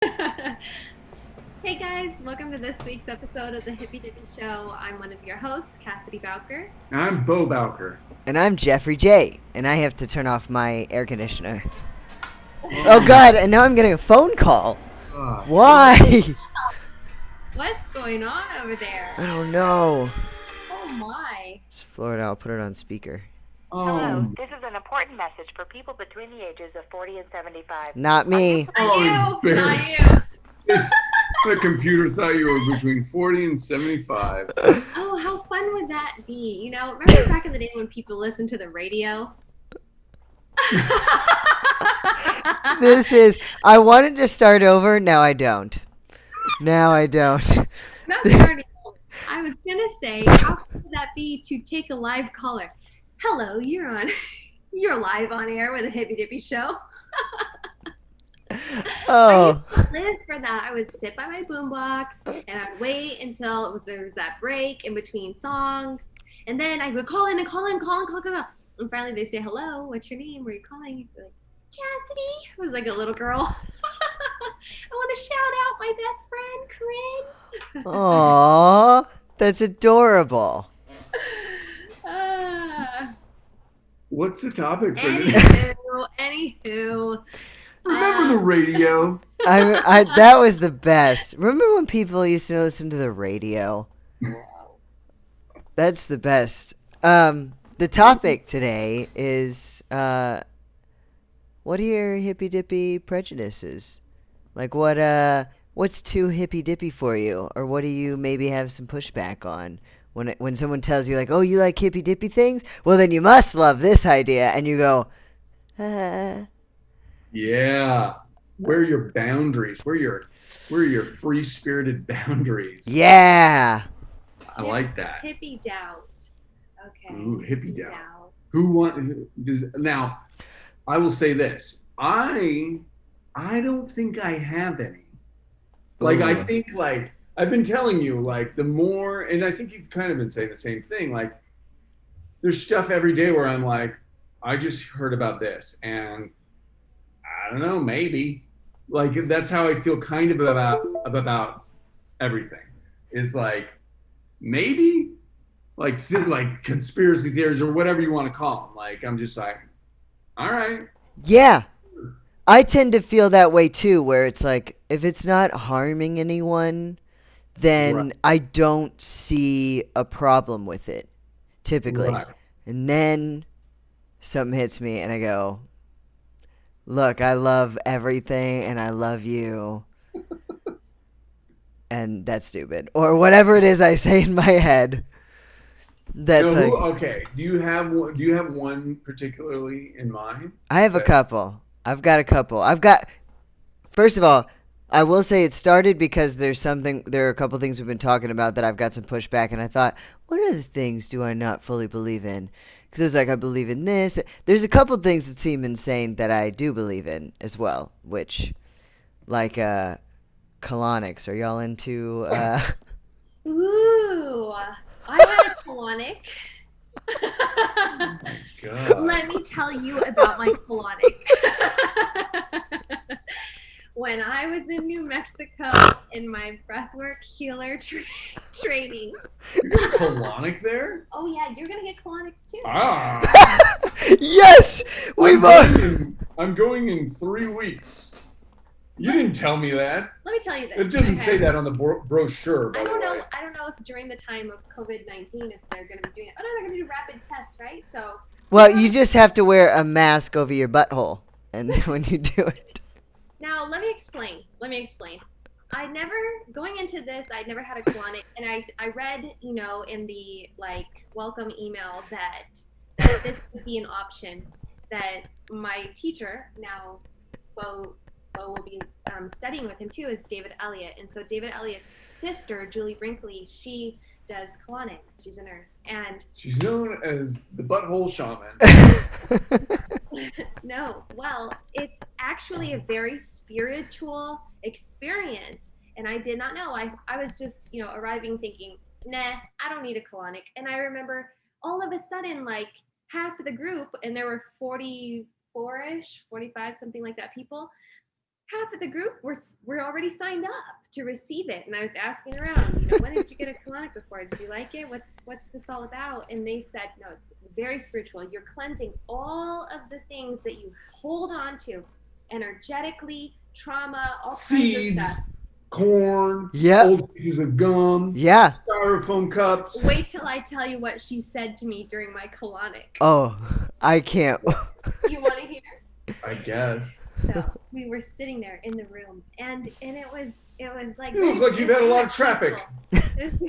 Hey guys, welcome to this week's episode of the Hippie Dippy Show. I'm one of your hosts, Cassidy Bowker. I'm Beau Bowker. And I'm Jeffrey J. And I have to turn off my air conditioner. Oh Oh, God! And now I'm getting a phone call. gosh. Why? What's going on over I there? don't know. Oh my. It's Florida. I'll put it on speaker. Hello, Oh, this is an important message for people between the ages of 40 and 75. Not me. Not oh, you, not embarrassing. you. The computer thought you were between 40 and 75. Oh, how fun would that be? Remember back in the day when people listened to the radio? This is. I wanted to start over. Now I don't. Now I don't. Not starting over. I was gonna say, how fun would that be to take a live caller? Hello, you're live on air with a Hippie Dippy Show. I Oh. used to live for that. I would sit by my boombox and I'd wait until there was that break in between songs. And then I would call in and call in, call. And finally they say, hello, what's your name? Where are you calling? You'd be like, Cassidy. I was like a little girl. I want to shout out my best friend, Corinne. Aww. That's adorable. Ah, What's the topic for this? anywho. Remember the radio? That was the best. Remember when people used to listen to the radio? That's the best. The topic today is what are your hippy dippy prejudices? Like what's too hippy dippy for you, or what do you maybe have some pushback on? When someone tells you like, oh, you like hippy dippy things, well then you must love this idea, and you go, Yeah. Where are your boundaries? Where are your free-spirited boundaries? yeah. I like that. Hippie doubt. Okay. Ooh, hippie doubt. Now, I will say this. I don't think I have any. Like I Ooh. think like I've been telling you like the more and I think you've kind of been saying the same thing like there's stuff every day where I'm like I just heard about this and I don't know maybe like that's how I feel kind of about everything is like maybe like conspiracy theories or whatever you want to call them like I'm just like all right. Yeah. I tend to feel that way too, where it's like, if it's not harming anyone, Right. then I don't see a problem with it, typically. Right. And then something hits me, and I go, look, I love everything, and I love you, and that's stupid. Or whatever it is I say in my head. That's So like, okay, do you have one particularly in mind? I have a That couple. I've got a couple. First of all, I will say it started because there are a couple things we've been talking about that I've got some pushback, and I thought, what other things do I not fully believe in? Because it's like, I believe in this. There's a couple things that seem insane that I do believe in as well, which, like, colonics. Are y'all into, Ooh, I had a colonic. oh my god. Let me tell you about my colonic. When I was in New Mexico in my breathwork healer training. You got a colonic there? Oh yeah, you're gonna get colonics too. Ah. yes! We both. I'm going in 3 weeks. You didn't tell me that. Let me tell you It this. doesn't Okay? say that on the brochure, by I the don't way. know. I don't know if during the time of COVID-19 if they're gonna be doing it. Oh no, they're gonna do rapid tests, right? So. Well, you just have to wear a mask over your butthole, and when you do it. Now let me explain. I never going into this. I never had a colonic, and I read in the like welcome email that this would be an option. That my teacher now, Beau will be studying with him too is David Elliott, and so David Elliott's sister Julie Brinkley she does colonics. She's a nurse, and She's known as the butthole shaman. no, well, it's actually a very spiritual experience. And I did not know. I was just, arriving thinking, nah, I don't need a colonic. And I remember all of a sudden, like half of the group, and there were 44 ish, 45, something like that people, half of the group were already signed up to receive it, and I was asking around, when did you get a colonic before? Did you like it? What's this all about? And they said, no, it's very spiritual. You're cleansing all of the things that you hold on to, energetically, trauma, all Seeds, kinds of stuff. corn, Yep. old pieces of gum, Yeah. styrofoam cups. Wait till I tell you what she said to me during my colonic. Oh, I can't. You want to hear? I guess. So we were sitting there in the room, and it was like, You look like you've had a lot of traffic. peaceful.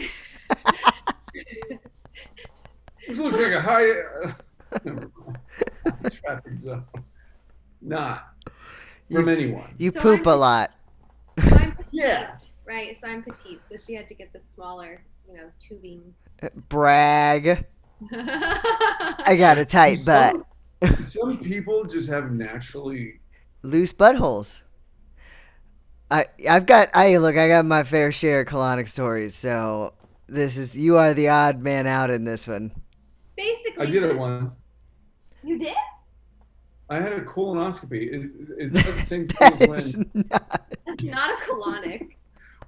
This looks like a high traffic zone. Not from anyone. You So poop I'm- a lot. So I'm petite, Yeah. right? So I'm petite, so she had to get the smaller, tubing. Brag. I got a tight butt. Some people just have naturally. Loose buttholes. I got my fair share of colonic stories, so you are the odd man out in this one. Basically, I did it once. You did? I had a colonoscopy. Is that the same thing That as is when? not. That's not a colonic.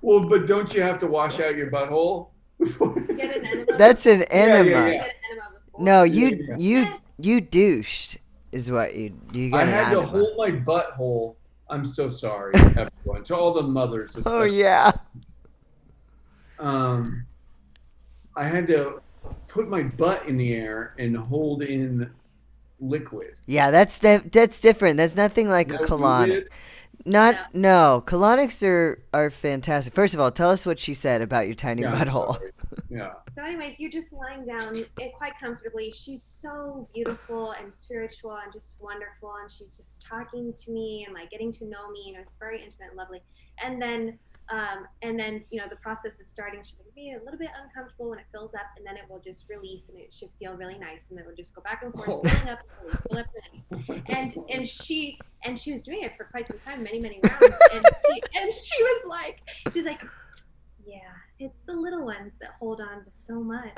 Well, but don't you have to wash out your butthole? Get an enema. That's an yeah, enema. yeah. Get an enema before. No, Yeah. you douched is what you got. I an had to enema. hold my butthole. I'm so sorry, everyone. To all the mothers, Oh especially. yeah. I had to put my butt in the air and hold in liquid. Yeah, that's different. That's nothing like Now, a you colonic. did? No. Colonics are fantastic. First of all, tell us what she said about your tiny Yeah, I'm butthole. sorry. Yeah. So, anyways, you're just lying down quite comfortably. She's so beautiful and spiritual and just wonderful, and she's just talking to me and like getting to know me, and it's very intimate and lovely. And then the process is starting. She's like, be a little bit uncomfortable when it fills up, and then it will just release, and it should feel really nice, and then it will just go back and forth, filling up and release, fill up and release. And she was doing it for quite some time, many rounds, and she's like, yeah, it's the little ones that hold on to so much.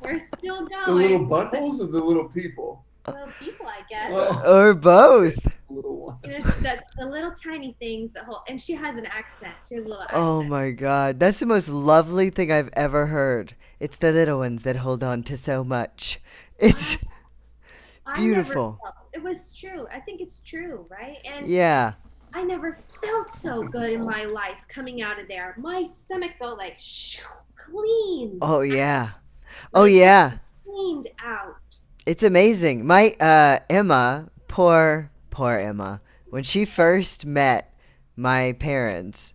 We're still going. The little buttholes or the little people? Little people, I guess. Or both. Little one. The little tiny things that hold, and she has an accent. She has a little accent. Oh my God, that's the most lovely thing I've ever heard. It's the little ones that hold on to so much. It's beautiful. It was true. I think it's true, right? And Yeah. I never felt so good in my life coming out of there. My stomach felt like clean. Oh yeah. Oh yeah. Cleaned out. It's amazing. My Emma, poor Emma, when she first met my parents,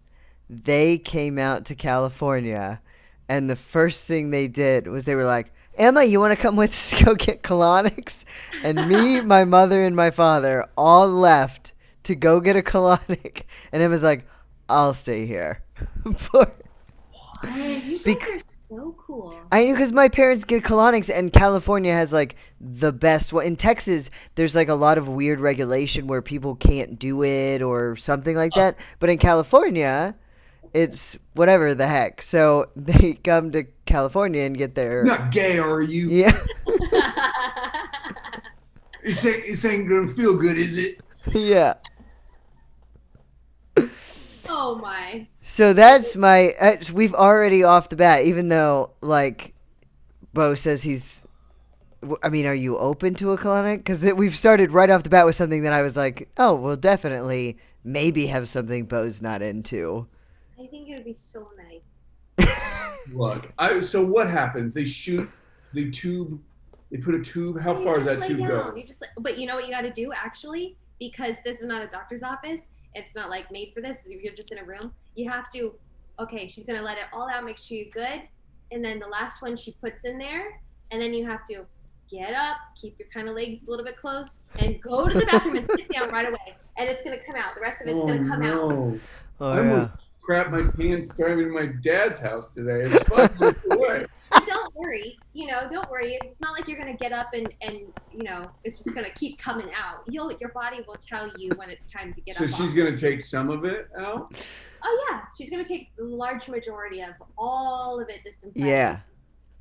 they came out to California, and the first thing they did was they were like, Emma, you want to come with us to go get colonics? And me, my mother, and my father all left to go get a colonic, and Emma's like, I'll stay here. You guys are so cool. I knew because my parents get colonics, and California has like the best one. In Texas, there's like a lot of weird regulation where people can't do it or something like that. But in California, it's whatever the heck. So they come to California and get their. You're not gay, are you? Yeah. This ain't gonna feel good, is it? Yeah. Oh my. So that's my. We've already off the bat, even though like Beau says he's. I mean, are you open to a colonic? Because we've started right off the bat with something that I was like, oh, we'll definitely maybe have something Beau's not into. I think it would be so nice. Look, so what happens? They put a tube. How You far does just that lay tube down. go? You just but you know what you got to do actually, because this is not a doctor's office. It's not like made for this. You're just in a room. You have to. Okay, she's gonna let it all out. Make sure you're good, and then the last one she puts in there, and then you have to get up, keep your kind of legs a little bit close, and go to the bathroom and sit down right away. And it's gonna come out. The rest of it's gonna come out. Oh, I yeah. almost crapped my pants driving to my dad's house today. It's 5 minutes away. But don't worry. Don't worry. It's not like you're gonna get up and it's just gonna keep coming out. Your body will tell you when it's time to get So up. she's gonna take some of it out? Oh yeah, she's gonna take the large majority of all of it. Yeah.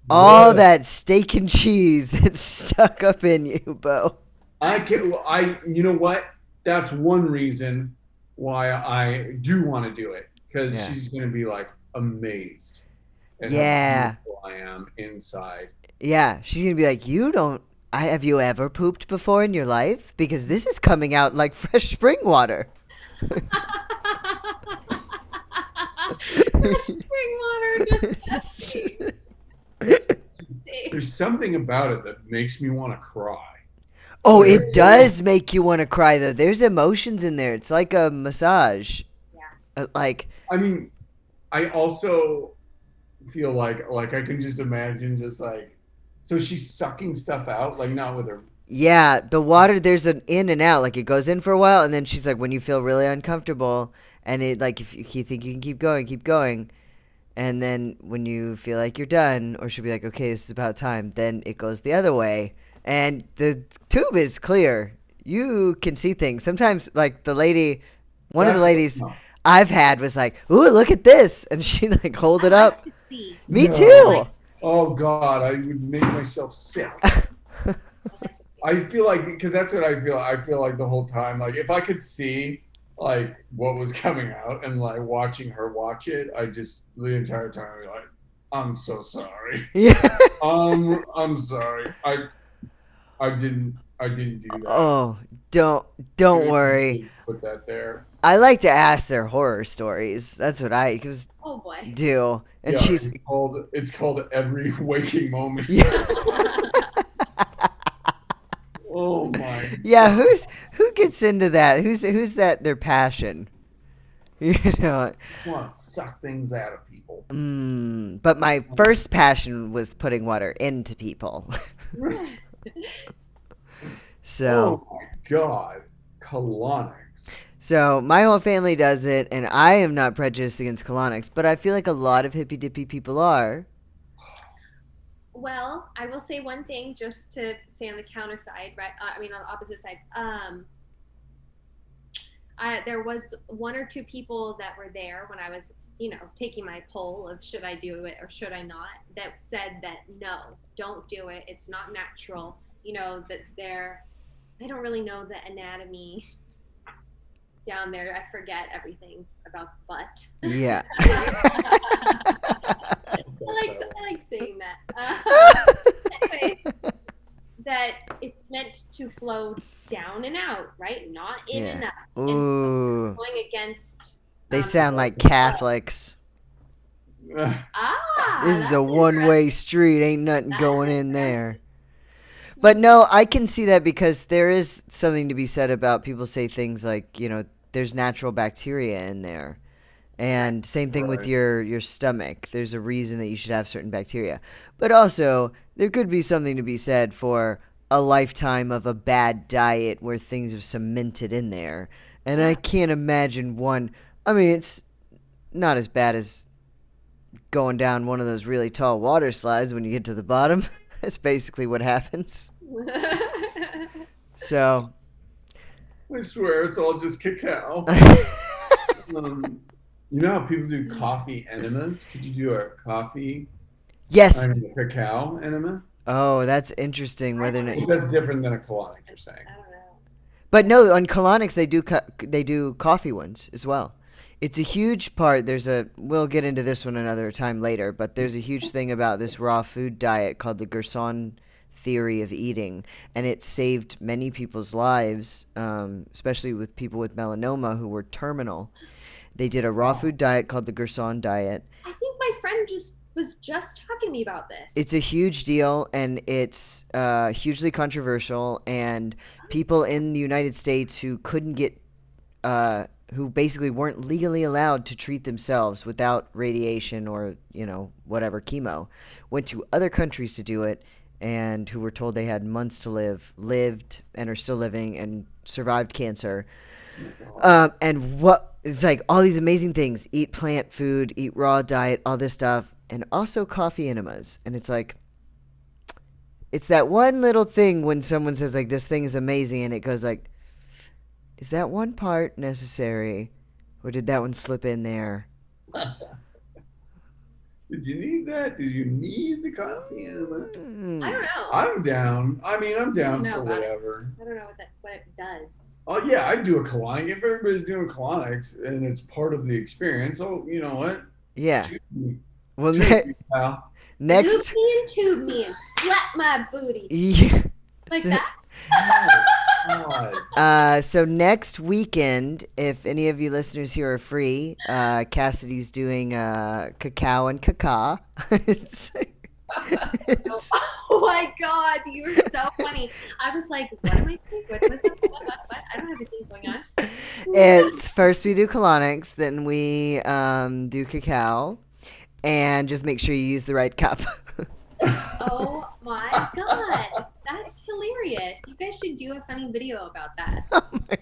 All What? that steak and cheese that's stuck up in you, Beau. I can't. You know what? that's one reason why I do want to do it, because Yeah. she's going to be like amazed at how Yeah. beautiful I am inside. Yeah. She's gonna be like, you don't. Have you ever pooped before in your life? Because this is coming out like fresh spring water. Fresh spring water, disgusting. Disgusting. There's something about it that makes me want to cry. Oh, it does make you want to cry though. There's emotions in there. It's like a massage. Yeah. Like, I mean, I also feel like I can just imagine just like, so she's sucking stuff out, like not with her. yeah, the water, there's an in and out. Like it goes in for a while, and then she's like, when you feel really uncomfortable, and it like if you think you can keep going, keep going. And then when you feel like you're done, or she'll be like, okay, this is about time, then it goes the other way. And the tube is clear. You can see things. Sometimes, like the lady, one of the That's ladies no. I've had was like, ooh, look at this. And she like hold it I up. like to see. Me No. too. Oh God, I would make myself sick. I feel like, because that's what I feel. I feel like the whole time, like if I could see like what was coming out and like watching her watch it, I just the entire time I'd be like, I'm so sorry. Yeah. I'm sorry. I didn't do that. Oh, don't Maybe worry. you should put that there. I like to ask their horror stories. That's what I Oh boy. do. And Yeah, she's it's called Every Waking Moment. yeah. Oh my. Yeah, who gets into that? Who's that their passion? You know. I want to suck things out of people. But my first passion was putting water into people. So, Oh my God, colonics. so my whole family does it, and I am not prejudiced against colonics, but I feel like a lot of hippy dippy people are. Well, I will say one thing just to say on the counter side, right? I mean, on the opposite side. There was one or two people that were there when I was, taking my poll of should I do it or should I not, that said that no, don't do it. It's not natural. That I don't really know the anatomy down there. I forget everything about the butt. Yeah. I like saying that. Anyways, that it's meant to flow down and out, right? Not in and up. And so Ooh. going against. They sound like Catholics. This is That's a one-way interesting. street. Ain't nothing That's going in interesting. there. But no, I can see that because there is something to be said about people say things like, there's natural bacteria in there. And same thing with Right. your stomach. There's a reason that you should have certain bacteria. But also, there could be something to be said for a lifetime of a bad diet where things have cemented in there. And I can't imagine one. I mean, it's not as bad as going down one of those really tall water slides when you get to the bottom. That's basically what happens. So, I swear it's all just cacao. You know how people do coffee enemas? Could you do a yes. cacao enema? Oh, that's interesting. Whether or not, That's different than a colonic, you're saying. I don't know. but no, on colonics they do coffee ones as well. It's a huge part. We'll get into this one another time later, but there's a huge thing about this raw food diet called the Gerson theory of eating, and it saved many people's lives, especially with people with melanoma who were terminal. They did a raw food diet called the Gerson diet. I think my friend was just talking to me about this. It's a huge deal, and it's hugely controversial, and people in the United States who couldn't get who basically weren't legally allowed to treat themselves without radiation or, whatever, chemo, went to other countries to do it, and who were told they had months to live, lived, and are still living, and survived cancer. And it's like all these amazing things: eat plant food, eat raw diet, all this stuff, and also coffee enemas. And it's like, it's that one little thing when someone says like this thing is amazing, and it goes like, is that one part necessary, or did that one slip in there? Did you need that? Did you need the coffee? I don't know. I'm down. I mean, I'm I down don't know for about it. whatever. I don't know what it does. Oh yeah, I'd do a colonic if everybody's doing colonics and it's part of the experience. Oh, you know what? Yeah. Tube me, Well, tube me, pal. Loop next. me and tube me and slap my booty. Yeah. Like So- that? Oh, God. So next weekend, if any of you listeners here are free, Cassidy's doing cacao and caca. Oh my god, you were so funny. I was like, what am I thinking? What? I don't have anything going on. It's first we do colonics, then we do cacao, and just make sure you use the right cup. Oh my god, that's hilarious. You guys should do a funny video about that.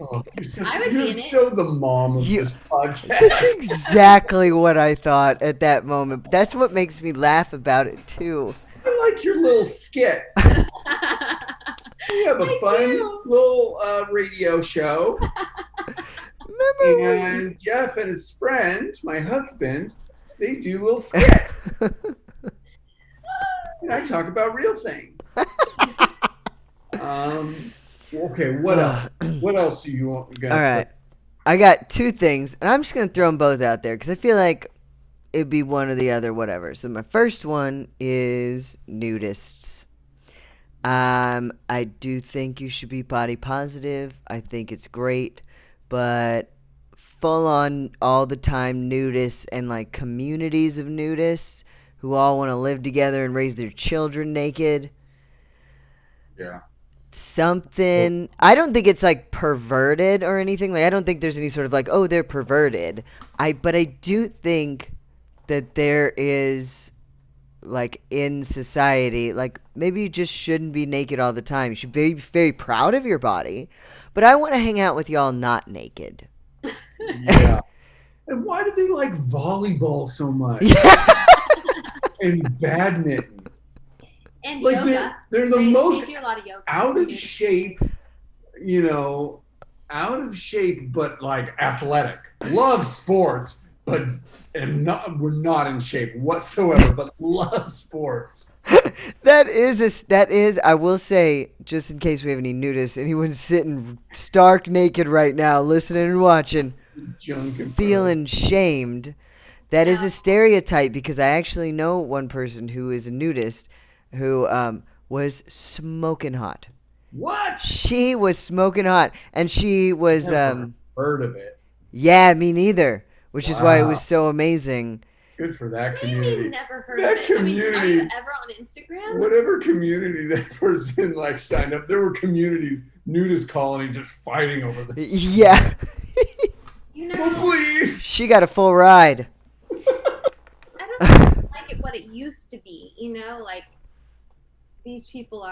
Oh, I would you're be in it. so the mom of You- this podcast. That's exactly what I thought at that moment. But that's what makes me laugh about it too. I like your little skits. We have a I fun do. little radio show. Remember when And Jeff and his friend, my husband, they do little skits. And I talk about real things. Okay, what else? What else do you want? All right. I got two things, and I'm just going to throw them both out there because I feel like it'd be one or the other, whatever. So my first one is nudists. I do think you should be body positive. I think it's great, but full on all the time nudists and like communities of nudists who all want to live together and raise their children naked. Yeah. Something, I don't think it's like perverted or anything. Like I don't think there's any sort of like, oh, they're perverted. But I do think that there is like in society, like maybe you just shouldn't be naked all the time. You should be very proud of your body. But I want to hang out with y'all not naked. Yeah. And why do they like volleyball so much? And badminton? And Like yoga. they're the They most do a lot of yoga. out of shape, out of shape, but like athletic. Love sports, but we're not in shape whatsoever, but love sports. That is, I will say, just in case we have any nudists, anyone sitting stark naked right now, listening and watching, Junk and feeling shamed, that is a stereotype because I actually know one person who is a nudist who was smoking hot. What? She was smoking hot, and she was, Never heard of it. yeah, me neither, which is why it Wow. was so amazing. Good for that Maybe community. never heard That of it. I mean, are community. you ever on Instagram? Whatever community that person like signed up, there were communities, nudist colonies, just fighting over this. Yeah, You Oh, know, please. she got a full ride. I don't think like it what it used to be. Like these people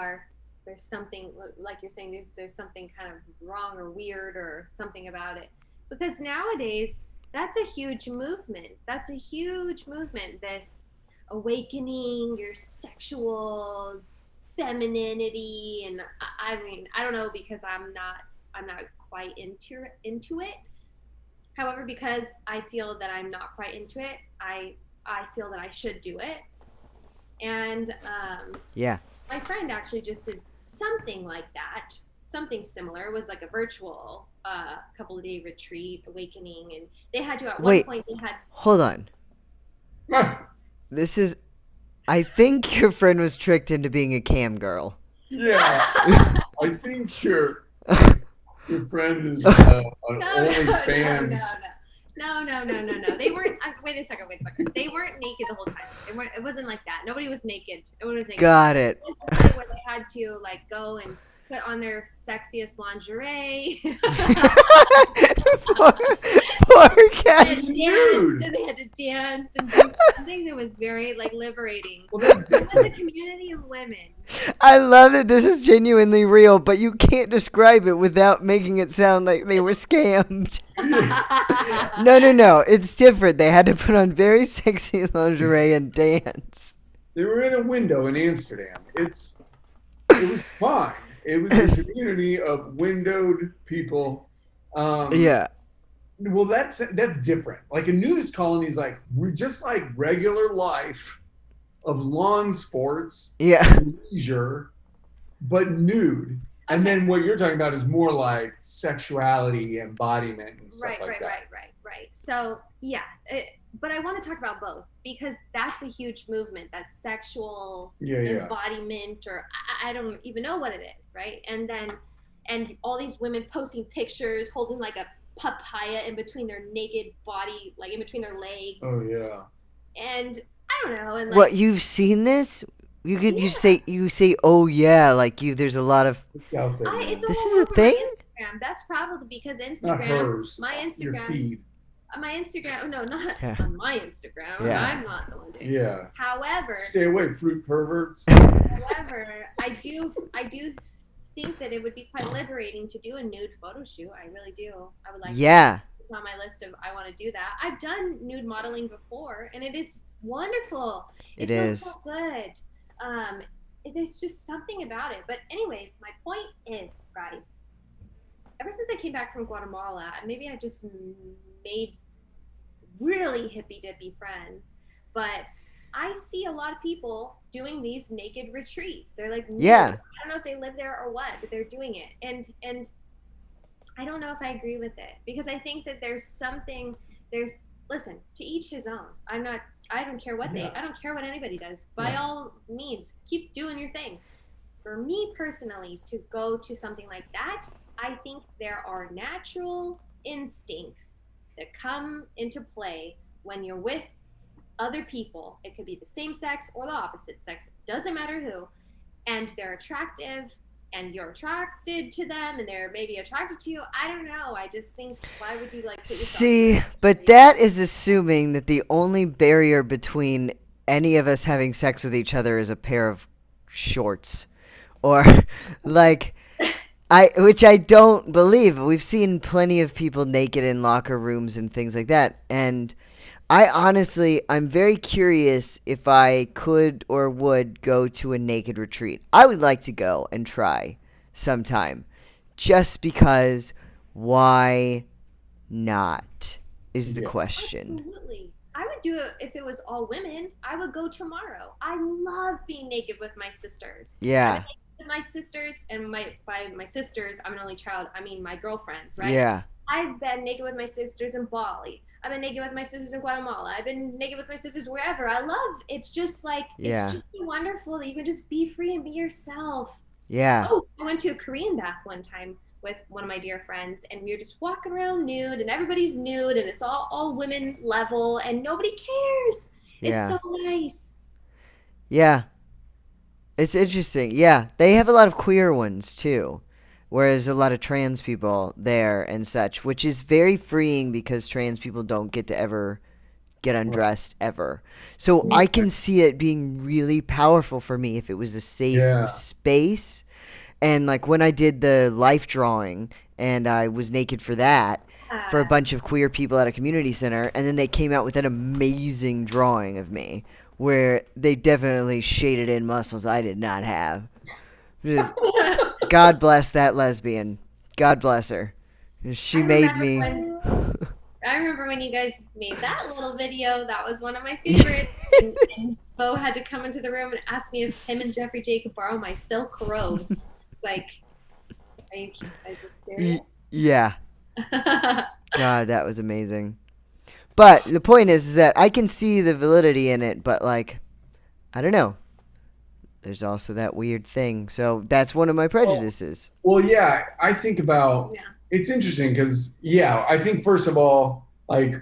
there's something like you're saying there's something kind of wrong or weird or something about it. Because nowadays that's a huge movement. This awakening your sexual femininity, and I mean I don't know because I'm not quite into it. However, because I feel that I'm not quite into it, I feel that I should do it. And Yeah. my friend actually just did something like that, something similar. It was like a virtual couple of day retreat, awakening, and they had to at Wait. one point they had. Hold on. This is, I think your friend was tricked into being a cam girl. Yeah. I think your friend is No, OnlyFans. No. They weren't. Wait a second. They weren't naked the whole time. It wasn't like that. Nobody was naked. Nobody was naked. Got it. It was the day where they had to like go and put on their sexiest lingerie. Poor and cat. dance, nude. and they had to dance and do something that was very like liberating. Well, that's It was a different. community of women. I love that this is genuinely real, but you can't describe it without making it sound like they were scammed. No. It's different. They had to put on very sexy lingerie and dance. They were in a window in Amsterdam. It was fine. It was a community of windowed people. Yeah. well, that's different. Like a nudist colony is like we're just like regular life of lawn sports Yeah. and leisure, but nude. And Okay. then what you're talking about is more like sexuality, embodiment, and stuff Right, like right, that. right, right, right. So yeah, but I want to talk about both because that's a huge movement. That sexual Yeah, yeah. embodiment, or I don't even know what it is, right? And all these women posting pictures, holding like a papaya in between their naked body, like in between their legs, Oh yeah. and I don't know, and What, like you've seen this? yeah, You say oh yeah, like you there's a lot of It's out there, it's man. all this is a over my thing? Instagram. That's probably because Not Instagram, hers. my Your Instagram feed. my Instagram. Oh no, not Yeah. on my Instagram. Yeah. I'm not the one doing it. Yeah. However, Stay away, fruit perverts. I do think that it would be quite liberating to do a nude photo shoot. I really do. I would like to. Yeah. It's on my list of I want to do that. I've done nude modeling before, and it is wonderful. It It feels is. so good. Um, there's just something about it. But anyways, my point is, guys, ever since I came back from Guatemala, maybe I just made really hippy dippy friends, but I see a lot of people doing these naked retreats. They're like, Yeah. I don't know if they live there or what, but they're doing it, and I don't know if I agree with it because I think that there's something. There's listen to each his own. I'm not. I don't care what Yeah. I don't care what anybody does. By Yeah. all means, keep doing your thing. For me personally, to go to something like that, I think there are natural instincts that come into play when you're with other people. It could be the same sex or the opposite sex, doesn't matter who, and they're attractive and you're attracted to them and they're maybe attracted to you. I don't know. I just think why would you like put yourself See, but that is assuming that the only barrier between any of us having sex with each other is a pair of shorts. Or like which I don't believe. We've seen plenty of people naked in locker rooms and things like that. And I'm very curious if I could or would go to a naked retreat. I would like to go and try sometime. Just because, why not? Is the Yeah. question. Absolutely. I would do it if it was all women. I would go tomorrow. I love being naked with my sisters. Yeah. With my sisters, and by my sisters, I'm an only child. I mean my girlfriends, right? Yeah. I've been naked with my sisters in Bali. I've been naked with my sisters in Guatemala. I've been naked with my sisters wherever. I love. It's just like Yeah. it's just so wonderful that you can just be free and be yourself. Yeah. Oh, I went to a Korean bath one time with one of my dear friends, and we were just walking around nude, and everybody's nude, and it's all women level, and nobody cares. Yeah. It's so nice. Yeah. It's interesting. Yeah. They have a lot of queer ones too. Whereas a lot of trans people there and such, which is very freeing because trans people don't get to ever get undressed ever. So I can see it being really powerful for me if it was a safe Yeah. space. And like when I did the life drawing and I was naked for that, for a bunch of queer people at a community center, and then they came out with an amazing drawing of me where they definitely shaded in muscles I did not have. Just- God bless that lesbian. God bless her. She made me. I remember when you guys made that little video. That was one of my favorites. and Beau had to come into the room and ask me if him and Jeffrey J could borrow my silk robes. It's like, are you serious? Yeah. God, that was amazing. But the point is that I can see the validity in it, but like, I don't know. There's also that weird thing. So that's one of my prejudices. Well, yeah, I think about Yeah. it's interesting because I think first of all, like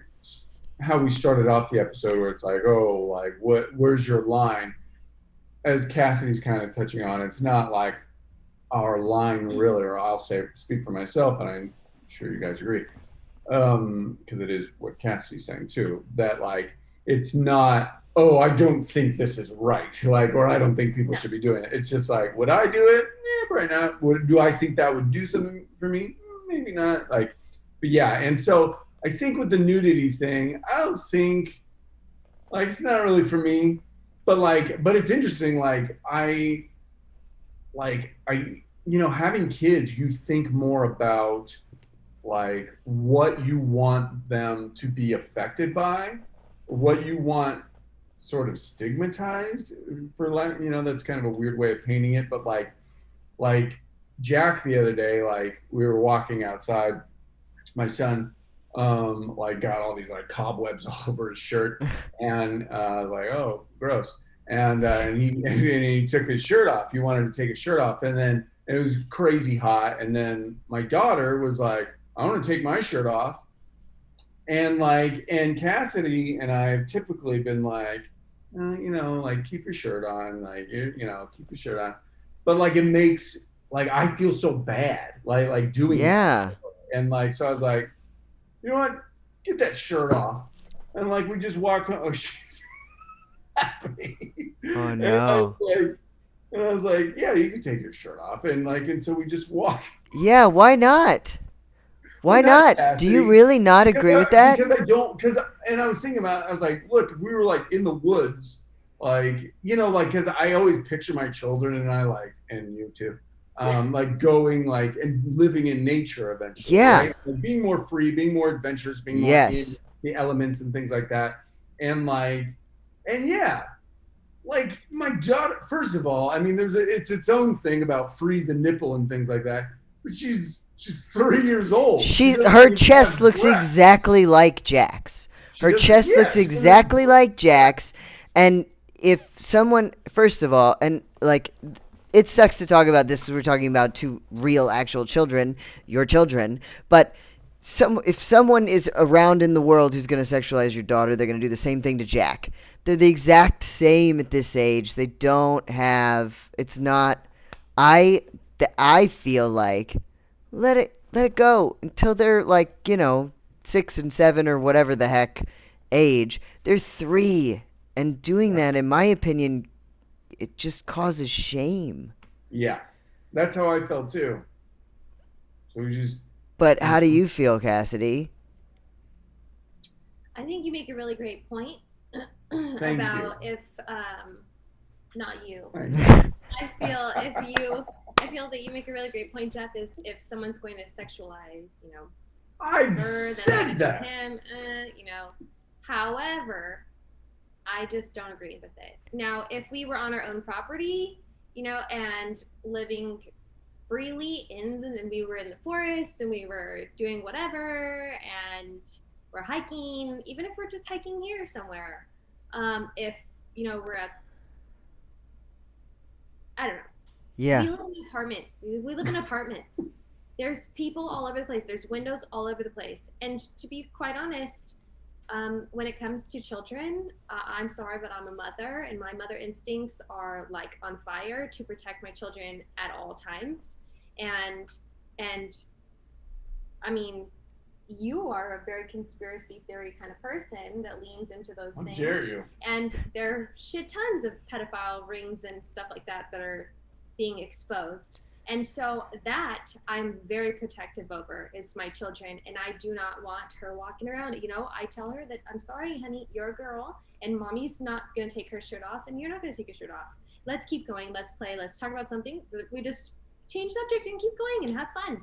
how we started off the episode where it's like, oh, like where's your line? As Cassidy's kind of touching on, it's not like our line really, or I'll speak for myself, and I'm sure you guys agree, because it is what Cassidy's saying too, that like it's not, oh, I don't think this is right, like, or I don't think people should be doing it. It's just like, would I do it? Probably not. Do I think that would do something for me? Maybe not. Like, but yeah, and so I think with the nudity thing, I don't think like it's not really for me, but it's interesting. Like I, having kids, you think more about like what you want them to be affected by, what you want sort of stigmatized for that's kind of a weird way of painting it, but like Jack the other day, like we were walking outside, my son like got all these like cobwebs all over his shirt, and like, oh gross, and he took his shirt off. He wanted to take his shirt off, and then it was crazy hot, and then my daughter was like, I want to take my shirt off, and Cassidy and I have typically been like, like keep your shirt on, like keep your shirt on, but like it makes like I feel so bad like doing that, Yeah. and like so I was like, you know what, get that shirt off, and like we just walked on. Oh, she's happy, Oh and no. I was like, yeah, you can take your shirt off, and so we just walked. Yeah, why not? Well, Why not not? Do you Cassidy, really not agree with that? because I don't, and I was thinking about it, I was like, look, if we were like in the woods, like like because I always picture my children and I like, and you too, like going like and living in nature eventually, Yeah. right? Like being more free, being more adventurous, being more in Yes. the elements and things like that, and like, and yeah, like my daughter. First of all, I mean, it's its own thing about free the nipple and things like that, but she's 3 years old. She doesn't Her even chest have looks breasts. exactly like Jack's. She Her doesn't. chest Yeah, looks she doesn't have exactly like Jack's. breasts. And if someone, first of all, and like, it sucks to talk about this because we're talking about two real, actual children, your children, but if someone is around in the world who's going to sexualize your daughter, they're going to do the same thing to Jack. They're the exact same at this age. They don't have. It's not. I feel like let it go until they're like 6 and 7 or whatever the heck age. They're 3, and doing that, in my opinion, it just causes shame. Yeah, that's how I felt too. So we just. But how do you feel, Cassidy? I think you make a really great point Thank about you. if not you. Thank you. I feel that you make a really great point, Jeff. Is if someone's going to sexualize, I've her, then said mention that. him, However, I just don't agree with it. Now, if we were on our own property, and living freely and we were in the forest and we were doing whatever and we're hiking, even if we're just hiking here somewhere, if we're at, I don't know. Yeah. We live in an apartment. We live in apartments. There's people all over the place. There's windows all over the place. And to be quite honest, when it comes to children, I'm sorry, but I'm a mother, and my mother instincts are like on fire to protect my children at all times. And I mean, you are a very conspiracy theory kind of person that leans into those How things. dare you? And there are shit tons of pedophile rings and stuff like that that are being exposed. And so that I'm very protective over is my children, and I do not want her walking around. I tell her that I'm sorry, honey, you're a girl, and mommy's not going to take her shirt off, and you're not going to take your shirt off. Let's keep going. Let's play. Let's talk about something. We just change subject and keep going and have fun.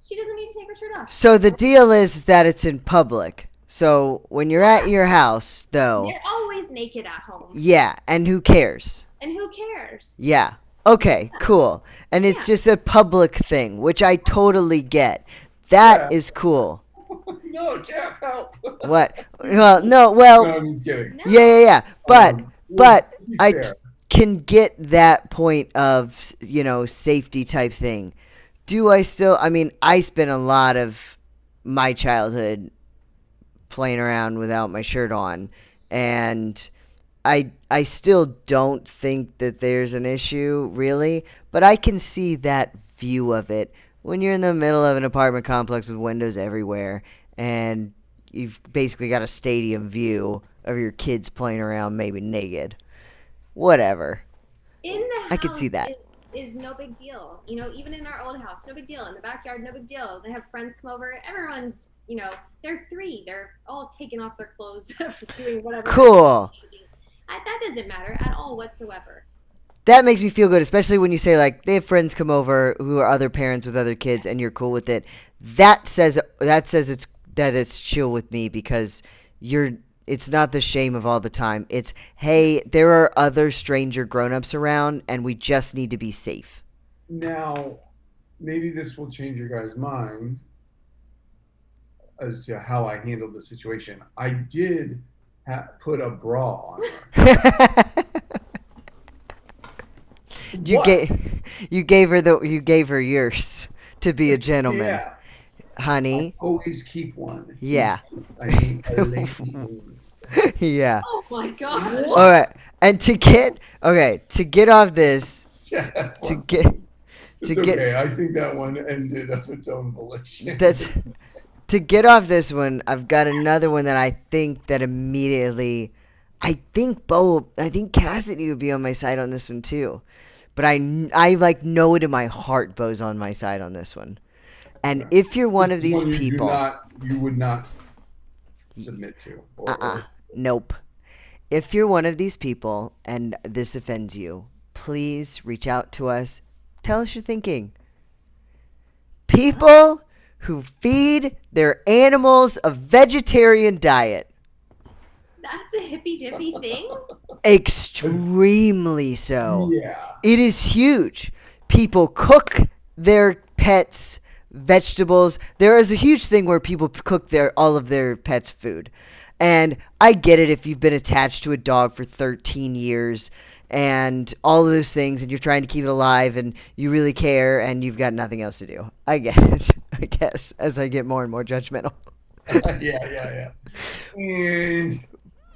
She doesn't need to take her shirt off. So the deal is that it's in public. So when you're at your house, though. They're always naked at home. Yeah, and who cares? And who cares? Yeah. Okay, cool. And it's just a public thing, which I totally get. That is cool. No, Jeff, help. What? Well, no, No, I'm just kidding. No. yeah. But To be I fair. can get that point of, safety type thing. Do I still, I mean, I spent a lot of my childhood playing around without my shirt on, and I still don't think that there's an issue, really, but I can see that view of it when you're in the middle of an apartment complex with windows everywhere, and you've basically got a stadium view of your kids playing around maybe naked. Whatever. In the house, I could see that. is no big deal. Even in our old house, no big deal. In the backyard, no big deal. They have friends come over. Everyone's, they're 3. They're all taking off their clothes, doing whatever. Cool. That doesn't matter at all whatsoever. that makes me feel good, especially when you say like they have friends come over who are other parents with other kids, and you're cool with it. That says it's chill with me because you're. It's not the shame of all the time. It's hey, there are other stranger grown-ups around, and we just need to be safe. Now, maybe this will change your guys' mind as to how I handled the situation. I did put a bra on her. you What? gave her yours to be a gentleman, Yeah, I honey. always keep one. Yeah. I need a lady. Yeah. Oh my gosh. All right. And to get off this, Jeff to wants get It's to get okay. I think that one ended of its own volition. that's to get off this one, I've got another one that I think that immediately. I think Cassidy would be on my side on this one too, but I like know it in my heart. Beau's on my side on this one, and Okay. if you're one This of is these one people, you would not submit to. nope. If you're one of these people and this offends you, please reach out to us. Tell us your thinking. People who feed their animals a vegetarian diet. That's a hippy dippy thing? Extremely so. Yeah. It is huge. People cook their pets vegetables. There is a huge thing where people cook all of their pets' food. And I get it if you've been attached to a dog for 13 years and all of those things and you're trying to keep it alive and you really care and you've got nothing else to do. I get it, I guess, as I get more and more judgmental. Yeah. And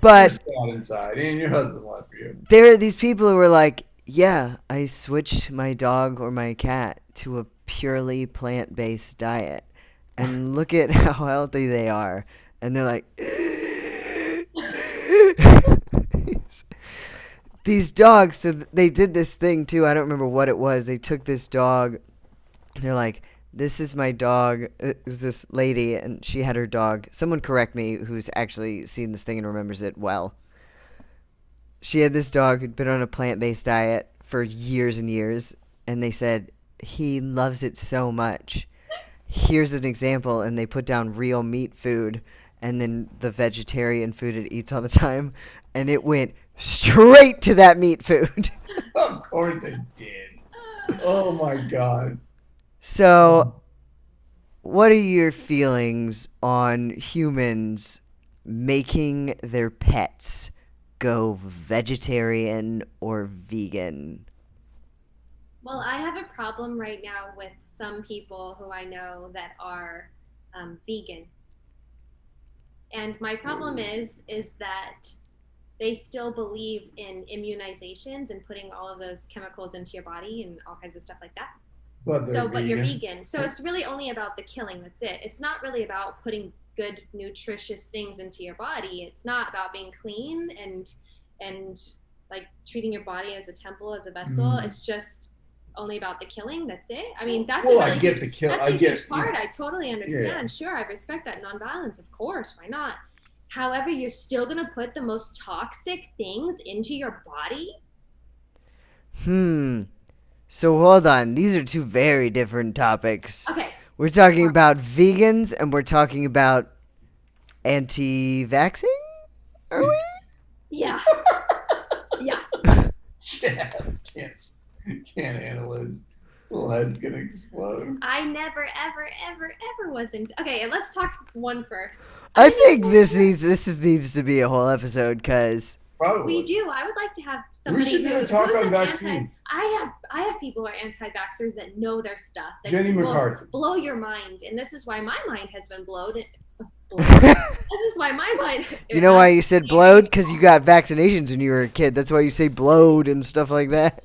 But you're sad inside, and your husband left you. there are these people who are like, yeah, I switched my dog or my cat to a purely plant-based diet. And look at how healthy they are. And they're like, these dogs, so they did this thing too. I don't remember what it was. They took this dog. They're like, this is my dog. It was this lady, and she had her dog. Someone correct me who's actually seen this thing and remembers it well. She had this dog who'd been on a plant-based diet for years and years, and they said, he loves it so much. Here's an example, and they put down real meat food and then the vegetarian food it eats all the time, and it went straight to that meat food. Of course it did. Oh my God. So, what are your feelings on humans making their pets go vegetarian or vegan? Well, I have a problem right now with some people who I know that are vegan. And my problem is that they still believe in immunizations and putting all of those chemicals into your body and all kinds of stuff like that. But you're vegan. So it's really only about the killing. That's it. It's not really about putting good, nutritious things into your body. It's not about being clean and like treating your body as a temple, as a vessel. It's just only about the killing. That's it. I mean, that's Well, a really I get huge, the kill. that's I a get huge part. I totally understand. Sure, I respect that nonviolence. Of course, why not? However, you're still gonna put the most toxic things into your body. So hold on. These are two very different topics. Okay. We're talking about vegans and we're talking about anti-vaxxing? Are we? Yeah. Yeah. Jeff can't handle his little head's gonna explode. I never, ever was into. Okay, and let's talk one first. I think this needs to be a whole episode because Probably. We do. I would like to have somebody We should do a who's talk on an vaccines. I have people who are anti-vaxxers that know their stuff. That Jenny will McCarthy. blow your mind, and this is why my mind has been blown. This is why my mind. You know why you said blowed? Because you got vaccinations when you were a kid. That's why you say blowed and stuff like that.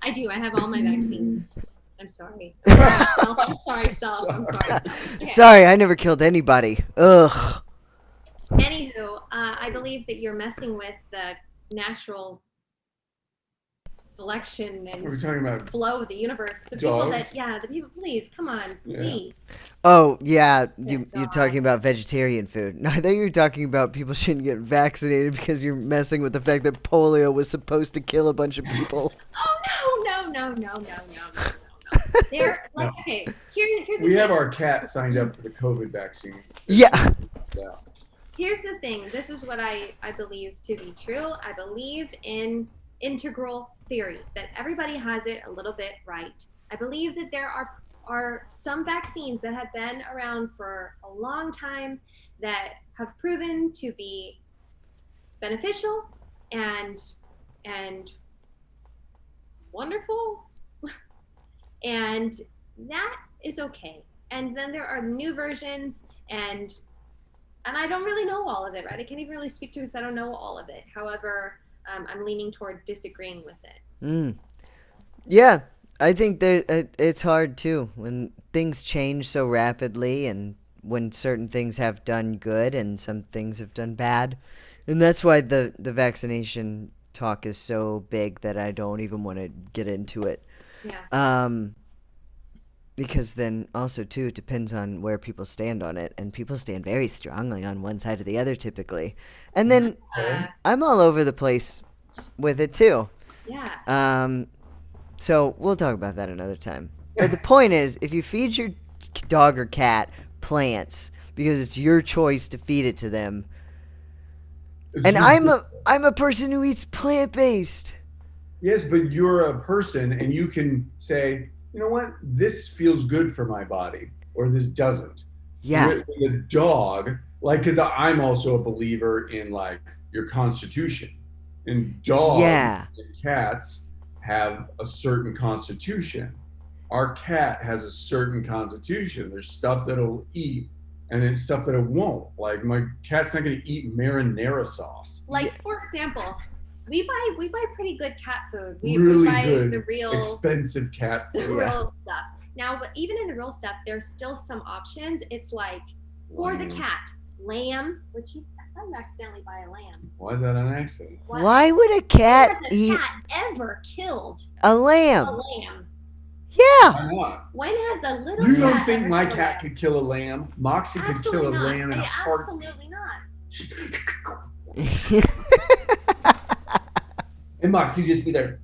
I do. I have all my vaccines. I'm sorry. I'm sorry, self. I'm sorry, self. Okay. Sorry, I never killed anybody. Ugh. Anywho, I believe that you're messing with the natural selection What are we and talking about? flow of the universe. The Dogs? people, please, come on, Yeah. please. Oh yeah, Yeah, you're God. talking about vegetarian food. No, I thought you were talking about people shouldn't get vaccinated because you're messing with the fact that polio was supposed to kill a bunch of people. Oh no. They're like, No. okay, here's the We thing. have our cat signed up for the COVID vaccine. Yeah. Yeah. Here's the thing. This is what I believe to be true. I believe in integral theory, that everybody has it a little bit right. I believe that there are some vaccines that have been around for a long time that have proven to be beneficial and and wonderful, and that is okay. And then there are new versions, and I don't really know all of it, right? I can't even really speak to it because I don't know all of it. However, I'm leaning toward disagreeing with it. Mm. Yeah, I think it's hard too when things change so rapidly, and when certain things have done good and some things have done bad, and that's why the vaccination talk is so big that I don't even want to get into it. Yeah. Because then also too it depends on where people stand on it, and people stand very strongly on one side or the other typically, and then Uh, I'm all over the place with it too. yeah. So we'll talk about that another time. But the point is, if you feed your dog or cat plants because it's your choice to feed it to them, It's and ridiculous. I'm a person who eats plant based. Yes, but you're a person and you can say, you know what, this feels good for my body, or this doesn't. Yeah. With a dog, like, because I'm also a believer in like your constitution. And dogs Yeah. and cats have a certain constitution. Our cat has a certain constitution. There's stuff that it'll eat and then stuff that it won't. Like my cat's not going to eat marinara sauce. Like, for example, we buy pretty good cat food. We Really buy good, the real expensive cat the food. real stuff. Now, but even in the real stuff, there's still some options. It's like for the cat, lamb, which I saw you accidentally buy a lamb. Why is that an accident? Why would a When cat has a eat cat ever killed a a lamb? lamb? Yeah. Why not? When has a little You cat don't think ever my killed a cat lamb? could kill a lamb? Moxie could Absolutely kill a not. lamb in a heart. Absolutely not. And Moxie just be there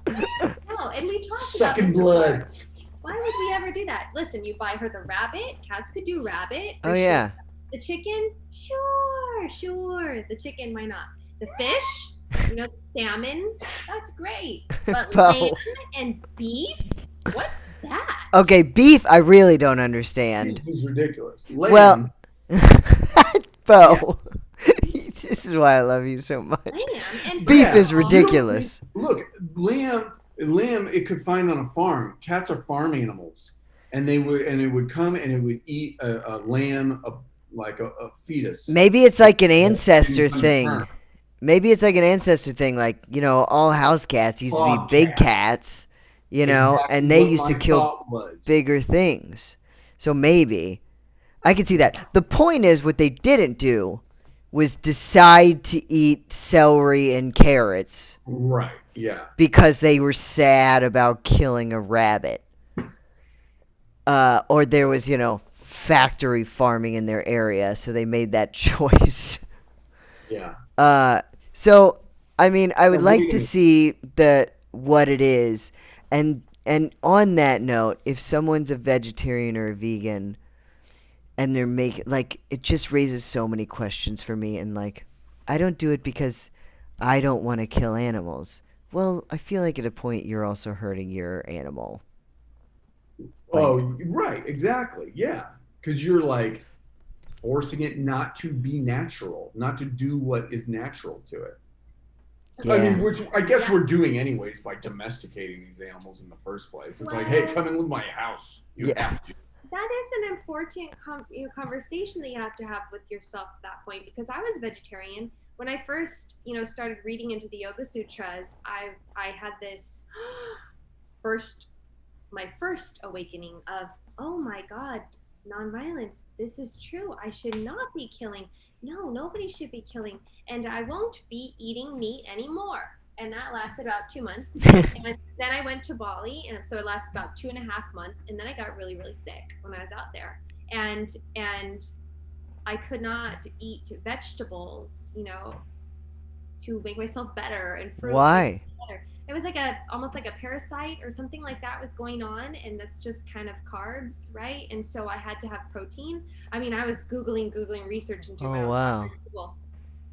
No, and we talked sucking about this blood. before. Why would we ever do that? Listen, you buy her the rabbit. Cats could do rabbit. Oh for yeah. sure. The chicken, sure. The chicken, why not? The fish, salmon, that's great. But Beau. lamb and beef, what's that? Okay, beef I really don't understand. It's ridiculous. Lamb, Well, Beau, this is why I love you so much. Lamb and Beef Yeah. is You don't ridiculous. look, lamb, it could find on a farm. Cats are farm animals, and it would come and it would eat a lamb, like a fetus. Maybe it's like an ancestor It's thing. unconfirmed. Maybe it's like an ancestor thing. Like, all house cats used to be big cats, Exactly and they what used to my kill thought was. bigger things. So maybe I can see that. The point is, what they didn't do was decide to eat celery and carrots Right. Yeah. because they were sad about killing a rabbit. Or there was, factory farming in their area, so they made that choice. Yeah. So I mean, I would Or like to vegan. see what it is, and on that note, if someone's a vegetarian or a vegan, and they're making, like, it just raises so many questions for me, and like, I don't do it because I don't want to kill animals. Well, I feel like at a point you're also hurting your animal. Oh, right. Exactly. Yeah. Because you're like forcing it not to be natural, not to do what is natural to it. I mean, Yeah. which I guess Yeah. we're doing anyways by domesticating these animals in the first place. It's like, hey, Well- come and live in my house. You Yeah. have to. That is an important conversation that you have to have with yourself at that point, because I was a vegetarian when I first started reading into the Yoga Sutras. I had this my first awakening of, oh my God, nonviolence, this is true. I should not be killing. No, nobody should be killing, and I won't be eating meat anymore. and that lasted about 2 months. And then I went to Bali, and so it lasted about 2.5 months. And then I got really, really sick when I was out there, and I could not eat vegetables, to make myself better, and fruit. Why? Better. It was like almost like a parasite or something like that was going on, and that's just kind of carbs, right? And so I had to have protein. I mean, I was googling research and doing my Oh own wow. Google,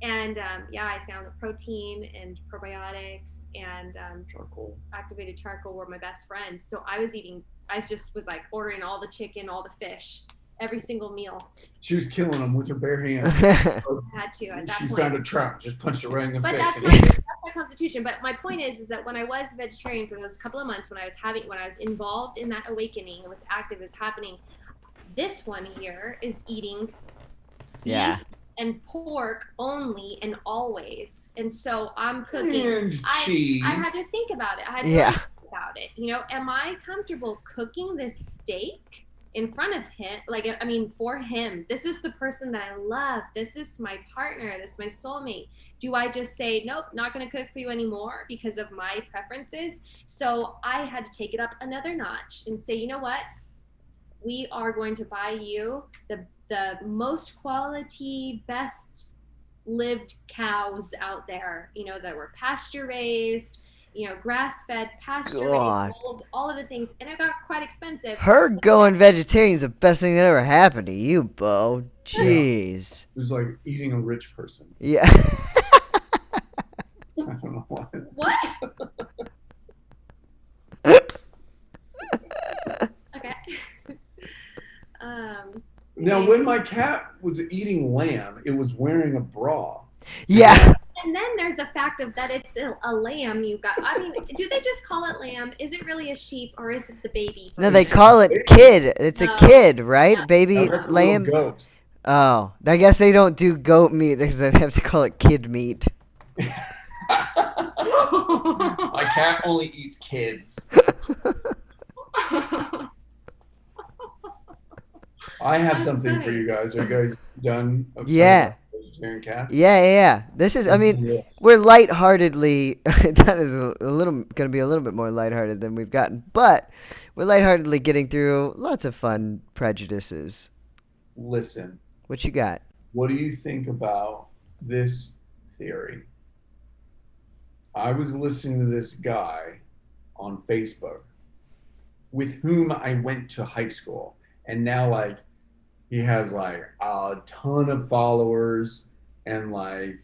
and I found the protein and probiotics, and Charcoal. activated charcoal were my best friend. So I just was like ordering all the chicken, all the fish, every single meal. She was killing them with her bare hands. I had to at that She point. found a trout, just punched it right in the But face. that's my constitution. But my point is that when I was vegetarian for those couple of months, when I was involved in that awakening, it was active, it was happening. This one here is eating Yeah. beef and pork only and always. And so I'm cooking. And cheese. I had to think about it. I had to Yeah. think about it. Am I comfortable cooking this steak in front of him? For him. This is the person that I love. This is my partner. This is my soulmate. Do I just say, nope, not going to cook for you anymore because of my preferences? So I had to take it up another notch and say, you know what? We are going to buy you the most quality, best lived cows out there, that were pasture raised, grass fed, pasture God. raised, all of the things. And it got quite expensive. Her going vegetarian is the best thing that ever happened to you, Beau. Jeez. It was like eating a rich person. Yeah. I don't know why. What? Okay. Now, when my cat was eating lamb, it was wearing a bra. Yeah. And then there's the fact of that it's a lamb you got. I mean, do they just call it lamb? Is it really a sheep, or is it the baby? No, they call it kid. It's a kid, right? Yeah. Baby No, that's a little lamb. goat. Oh, I guess they don't do goat meat because they have to call it kid meat. My cat only eats kids. I have That's something for funny. you guys. Are you guys done? Yeah. Vegetarian cats? Yeah. This is, I mean, Yes. we're lightheartedly, that is a little, going to be a little bit more lighthearted than we've gotten, but we're lightheartedly getting through lots of fun prejudices. Listen, What you got? what do you think about this theory? I was listening to this guy on Facebook with whom I went to high school, and now like he has like a ton of followers, and like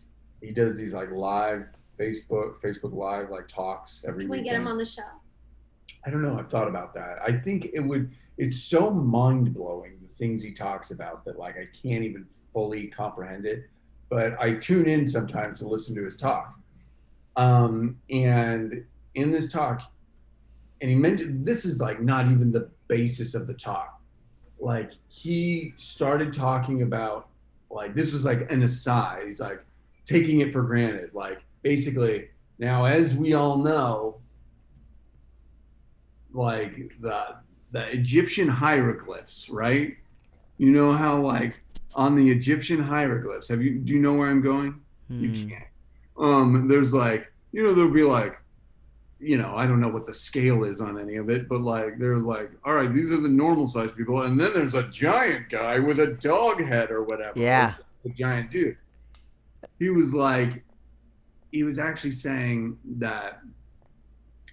he does these like live Facebook live like talks every Can we weekend. get him on the show? I don't know. I've thought about that. I think it's so mind blowing, the things he talks about, that like I can't even fully comprehend it. But I tune in sometimes to listen to his talks. And in this talk, and he mentioned, this is like not even the basis of the talk. Like he started talking about, like, this was like an aside. He's like taking it for granted. Like basically, now as we all know, like the Egyptian hieroglyphs, right? You know how like on the Egyptian hieroglyphs, do you know where I'm going? You can't. There's like, there'll be like, I don't know what the scale is on any of it, but like they're like, all right, these are the normal sized people, and then there's a giant guy with a dog head or whatever. Yeah. A giant dude. He was actually saying that,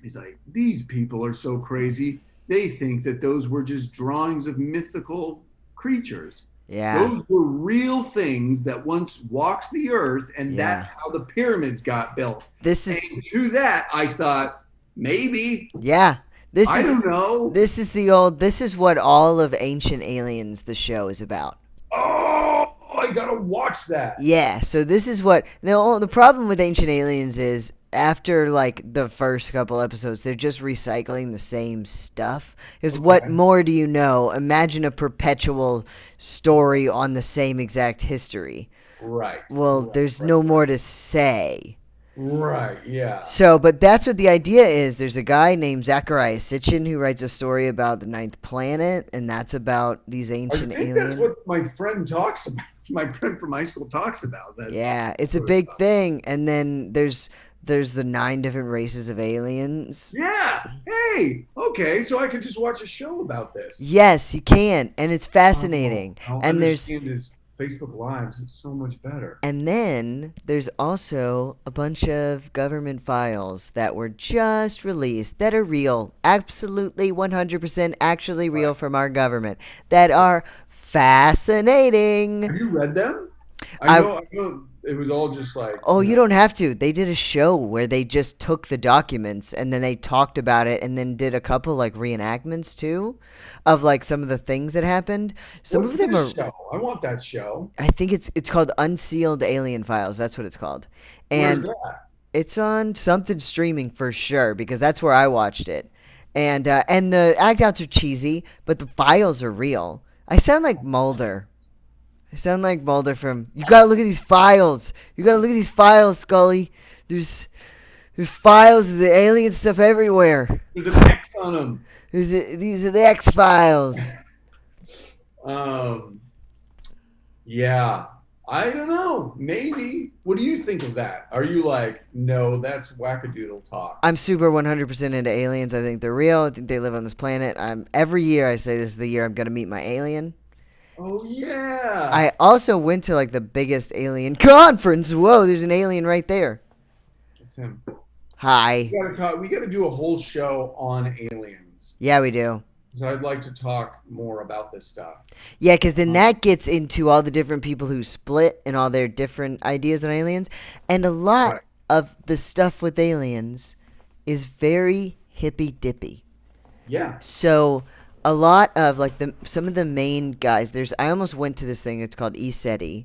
he's like, these people are so crazy, they think that those were just drawings of mythical creatures. Yeah. Those were real things that once walked the earth, and that's how the pyramids got built. This is, And to that, I thought, maybe. yeah. I don't know. This is what all of Ancient Aliens, the show, is about. Oh, I gotta watch that. Yeah, so this is what the problem with Ancient Aliens is, after like the first couple episodes, they're just recycling the same stuff. Because what more do you know? Imagine a perpetual story on the same exact history. Right. Well, there's no more to say. Right, yeah. So, but that's what the idea is. There's a guy named Zachariah Sitchin who writes a story about the ninth planet, and that's about these ancient I think aliens. that's what my friend talks about. My friend from high school talks about that. Yeah, it's a big thing. And then there's there's the 9 different races of aliens. Yeah. Hey. Okay. So I could just watch a show about this. Yes, you can, and it's fascinating. I'll And there's understand his Facebook Lives. It's so much better. and then there's also a bunch of government files that were just released that are real, absolutely 100% actually real Right. from our government that are fascinating. Have you read them? I I know it was all just like, Oh, you don't have to. They did a show where they just took the documents and then they talked about it and then did a couple like reenactments too of like some of the things that happened. Some what of is them this are show? I want that show. I think it's called Unsealed Alien Files. That's what it's called. Where's And that? it's on something streaming for sure because that's where I watched it. And the act outs are cheesy, but the files are real. I sound like Mulder. I sound like Mulder from. You gotta look at these files. You gotta look at these files, Scully. There's files of the alien stuff everywhere. There's an X on them. These are the X Files. Um, yeah. I don't know. Maybe. What do you think of that? Are you like, no, that's wackadoodle talk? I'm super 100% into aliens. I think they're real. I think they live on this planet. Every year I say this is the year I'm gonna meet my alien. Oh yeah. I also went to like the biggest alien conference. Whoa, there's an alien right there. It's him. Hi. We gotta do a whole show on aliens. Yeah, we do. So I'd like to talk more about this stuff. Yeah, because then that gets into all the different people who split and all their different ideas on aliens. And a lot Right. of the stuff with aliens is very hippy dippy. Yeah. So a lot of like some of the main guys, I almost went to this thing, it's called ESETI,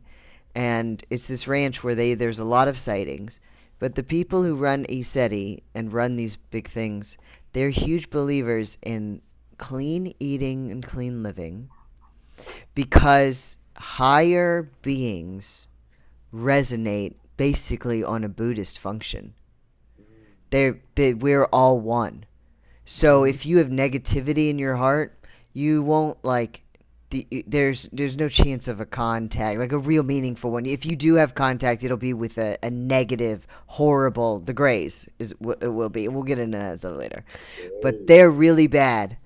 and it's this ranch where there's a lot of sightings. But the people who run ESETI and run these big things, they're huge believers in clean eating and clean living because higher beings resonate basically on a Buddhist function. We're all one. So if you have negativity in your heart, you won't like there's no chance of a contact, like a real meaningful one. If you do have contact, it'll be with a negative, horrible. The Greys is what it will be. We'll get into that stuff later. But they're really bad.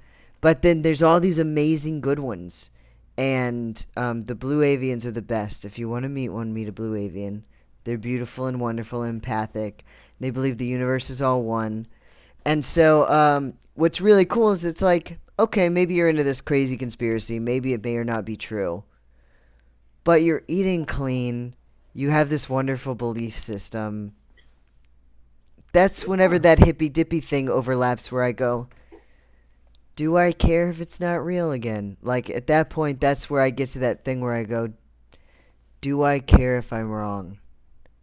But then there's all these amazing good ones. And the blue avians are the best. If you want to meet one, meet a blue avian. They're beautiful and wonderful, empathic. They believe the universe is all one. And so what's really cool is it's like, okay, maybe you're into this crazy conspiracy. Maybe it may or not be true. But you're eating clean. You have this wonderful belief system. That's whenever that hippy dippy thing overlaps where I go, do I care if it's not real again? Like, at that point, that's where I get to that thing where I go, do I care if I'm wrong?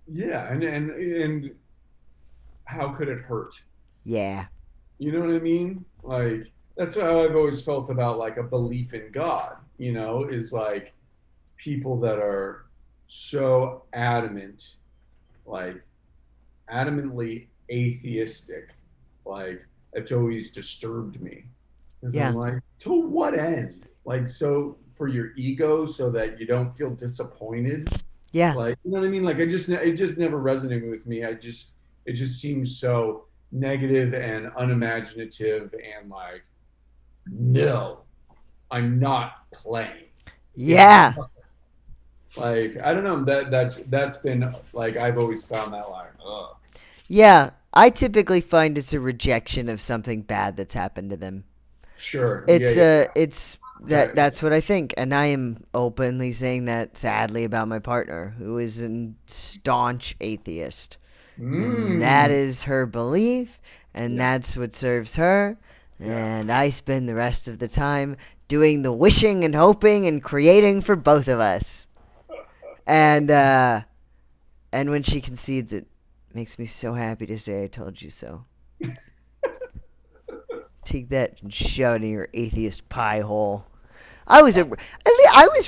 Yeah, and how could it hurt? Yeah. You know what I mean? Like, that's how I've always felt about like a belief in God, is like people that are so adamant, like adamantly atheistic, like it's always disturbed me. Because Yeah. I'm like, to what end? Like, so for your ego, so that you don't feel disappointed. Yeah. Like, you know what I mean? Like, it just never resonated with me. It just seems so negative and unimaginative and like, no, I'm not playing. Yeah. Like, I don't know. That's been like, I've always found that like, ugh. Yeah. I typically find it's a rejection of something bad that's happened to them. Sure. It's Yeah. that's what I think, and I am openly saying that sadly about my partner, who is a staunch atheist. And that is her belief, and that's what serves her. And I spend the rest of the time doing the wishing and hoping and creating for both of us. And when she concedes, it makes me so happy to say I told you so. Take that and shove it in your atheist pie hole. I was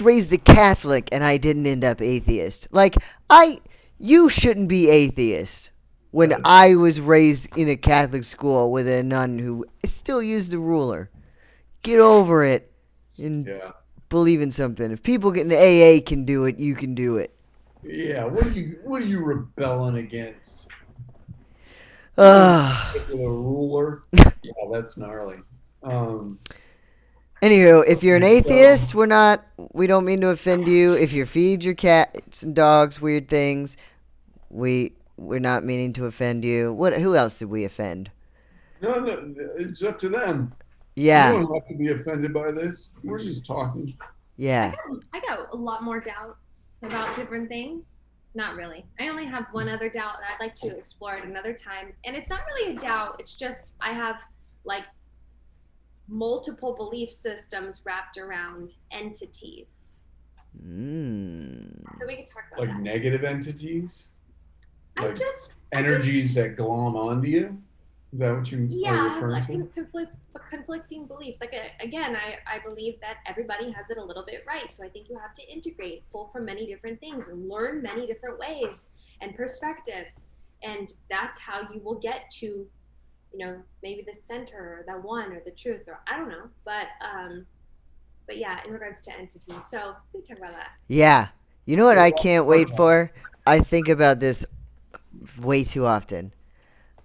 raised a Catholic and I didn't end up atheist. Like, you shouldn't be atheist. When I was raised in a Catholic school with a nun who still used the ruler. Get over it and believe in something. If people get into AA can do it, you can do it. Yeah. What are you rebelling against? Ugh. With a ruler. Yeah, that's gnarly. Um, Anywho, if you're an okay, atheist, we don't mean to offend you. If you feed your cats and dogs weird things, we're not meaning to offend you. Who else did we offend? no, it's up to them. You Yeah. don't have to be offended by this. We're just talking. I Yeah. got I got a lot more doubts about different things. Not really. I only have one other doubt, and I'd like to explore it another time. And it's not really a doubt. It's just I have like multiple belief systems wrapped around entities. Mm. So we can talk about Like that. negative entities, I like just energies that glom onto you. Is that what you yeah, are I have referring like to? conflicting beliefs. Like again, I believe that everybody has it a little bit right. So I think you have to integrate, pull from many different things, and learn many different ways and perspectives, and that's how you will get to, maybe the center or the one or the truth, or I don't know. But yeah, in regards to entities, so we can talk about that. Yeah. You know what There's I a lot can't to talk wait about. for? I think about this way too often.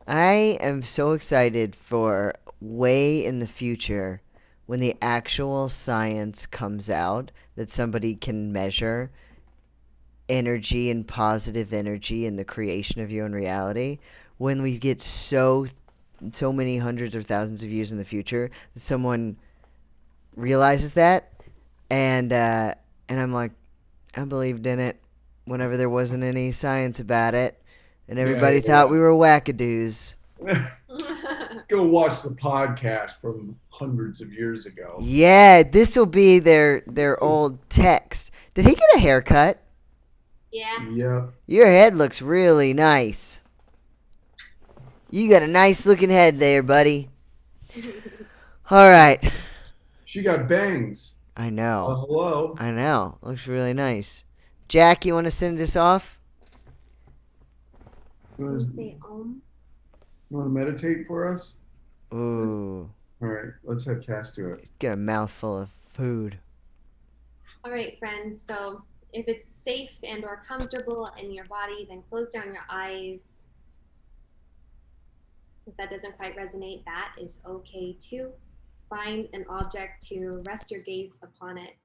I am so excited for way in the future when the actual science comes out that somebody can measure energy and positive energy in the creation of your own reality. When we get so many hundreds or thousands of years in the future that someone realizes that, and I'm like, I believed in it whenever there wasn't any science about it, and Yeah, everybody thought we were wackadoos. yeah. Go watch the podcast from hundreds of years ago. Yeah, this will be their old text. Did he get a haircut? Yeah. Yeah. Your head looks really nice. You got a nice looking head there, buddy. All right. She got bangs. I know. Hello. I know. Looks really nice. Jack, you want to send this off? Can you say You want to meditate for us? Ooh, All right, let's have Cass do it. get a mouthful of food. All right, friends. So if it's safe and or comfortable in your body, then close down your eyes. If that doesn't quite resonate, that is okay too. Find an object to rest your gaze upon it.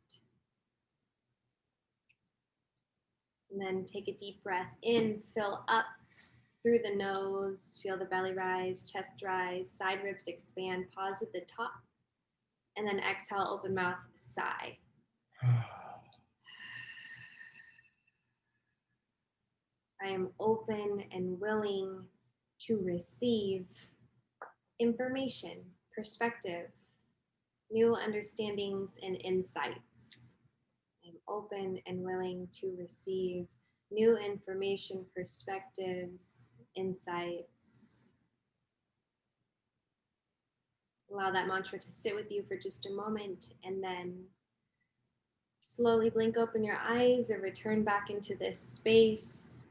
And then take a deep breath in, fill up through the nose, feel the belly rise, chest rise, side ribs expand, pause at the top, and then exhale, open mouth, sigh. I am open and willing to receive information, perspective, new understandings, and insights. I'm open and willing to receive new information, perspectives, insights. Allow that mantra to sit with you for just a moment, and then slowly blink open your eyes or return back into this space.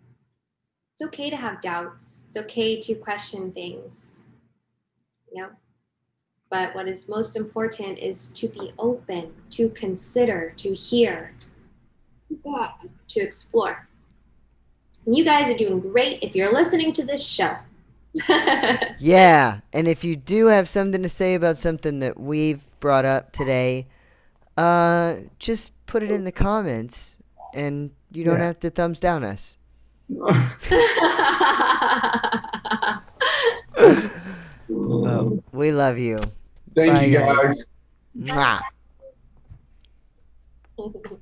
It's okay to have doubts. It's okay to question things, But what is most important is to be open, to consider, to hear, to explore. And you guys are doing great if you're listening to this show. Yeah, and if you do have something to say about something that we've brought up today, just put it in the comments, and you don't have to thumbs down us. We love you. Thank Bye, you, guys. guys. Mwah.